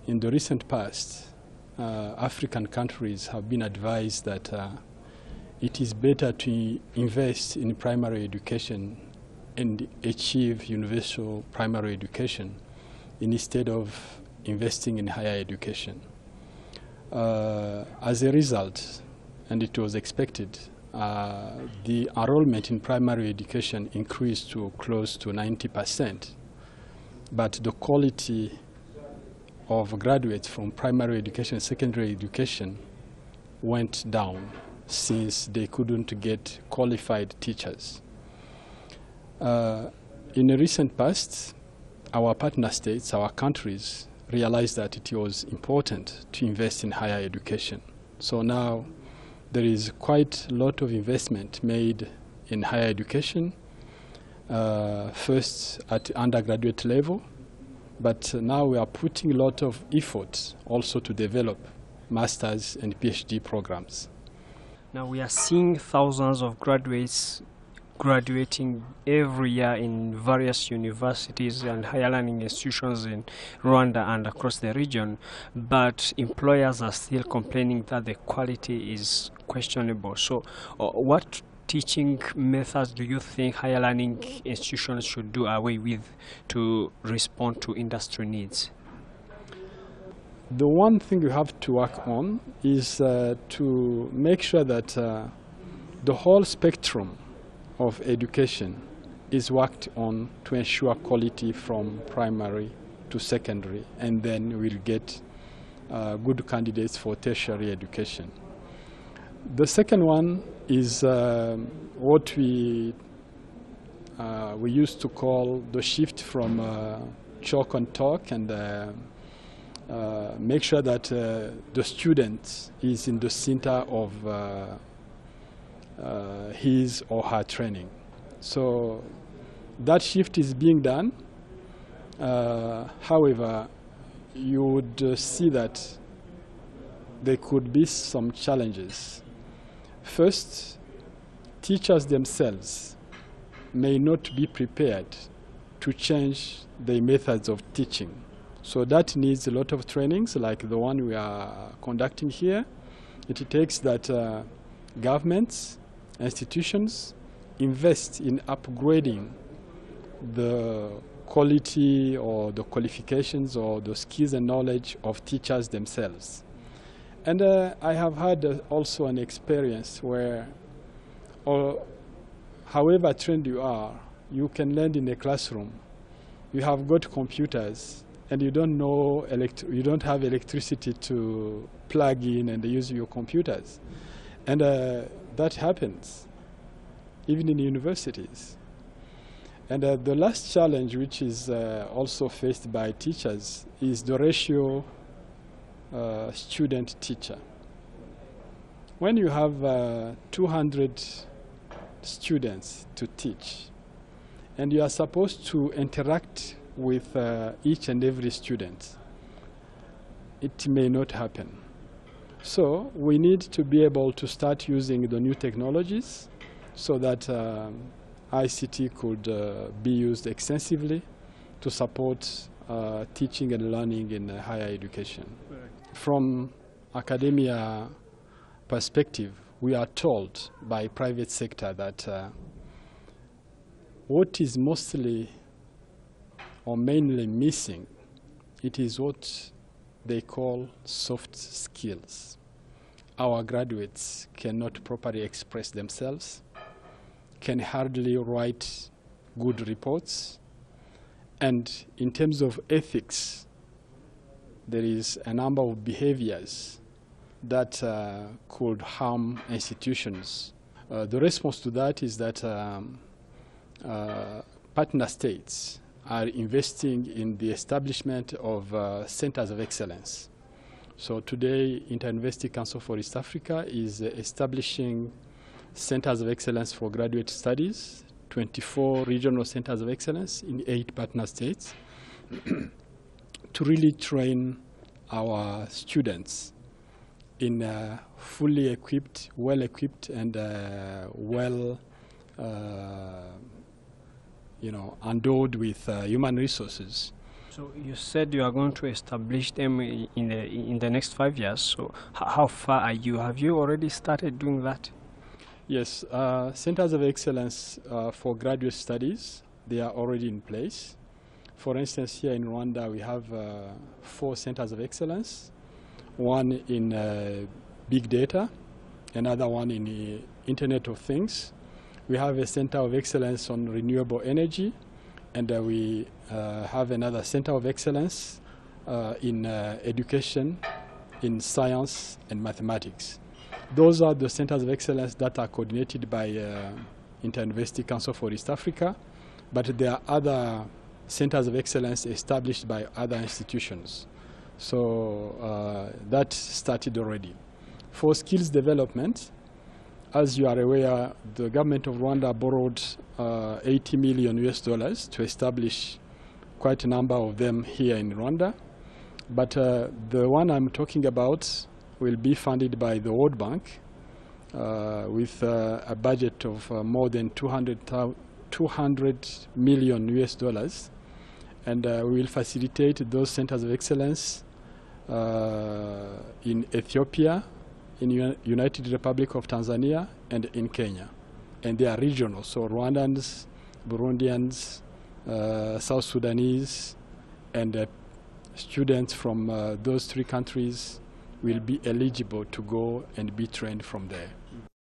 in the recent past, African countries have been advised that it is better to invest in primary education and achieve universal primary education instead of investing in higher education. As a result, and it was expected, the enrollment in primary education increased to close to 90%, but the quality of graduates from primary education and secondary education went down since they couldn't get qualified teachers. In the recent past, our partner states, our countries, realized that it was important to invest in higher education. So now there is quite a lot of investment made in higher education, first at undergraduate level, but now we are putting a lot of effort also to develop master's and PhD programs. Now we are seeing thousands of graduates graduating every year in various universities and higher learning institutions in Rwanda and across the region, but employers are still complaining that the quality is questionable. So what teaching methods do you think higher learning institutions should do away with to respond to industry needs? The one thing you have to work on is to make sure that the whole spectrum of education is worked on to ensure quality from primary to secondary, and then we'll get good candidates for tertiary education. The second one is what we used to call the shift from chalk and talk, and make sure that the student is in the center of his or her training. So that shift is being done. However, you would see that there could be some challenges. First, teachers themselves may not be prepared to change their methods of teaching. So that needs a lot of trainings like the one we are conducting here. It takes that governments, institutions invest in upgrading the quality or the qualifications or the skills and knowledge of teachers themselves. And I have had also an experience where, however trained you are, you can learn in a classroom. You have got computers and you don't know, you don't have electricity to plug in and use your computers. And that happens even in universities. And the last challenge, which is also faced by teachers, is the ratio student-teacher. When you have 200 students to teach, and you are supposed to interact with each and every student, it may not happen. So we need to be able to start using the new technologies so that ICT could be used extensively to support teaching and learning in higher education. From academia perspective, we are told by private sector that what is mostly or mainly missing, it is what they call soft skills. Our graduates cannot properly express themselves, can hardly write good reports, and in terms of ethics, there is a number of behaviors that could harm institutions. The response to that is that partner states are investing in the establishment of centers of excellence. So today, Inter-University Council for East Africa is establishing centers of excellence for graduate studies, 24 regional centers of excellence in 8 partner states, to really train our students in fully equipped, well-equipped, and endowed with human resources, So you said you are going to establish them in the next 5 years. So how far are you? Have you already started doing that? Yes, centers of excellence for graduate studies, they are already in place. For instance, here in Rwanda, we have 4 centers of excellence, one in big data, another one in the Internet of Things. We have a center of excellence on renewable energy, and we have another center of excellence in education, in science and mathematics. Those are the centers of excellence that are coordinated by Inter-University Council for East Africa, but there are other centers of excellence established by other institutions. So that started already. For skills development, as you are aware, the government of Rwanda borrowed $80 million to establish quite a number of them here in Rwanda. But the one I'm talking about will be funded by the World Bank with a budget of more than $200 million. And we will facilitate those centers of excellence in Ethiopia, in United Republic of Tanzania, and in Kenya. And they are regional, so Rwandans, Burundians, South Sudanese, and students from those 3 countries will be eligible to go and be trained from there.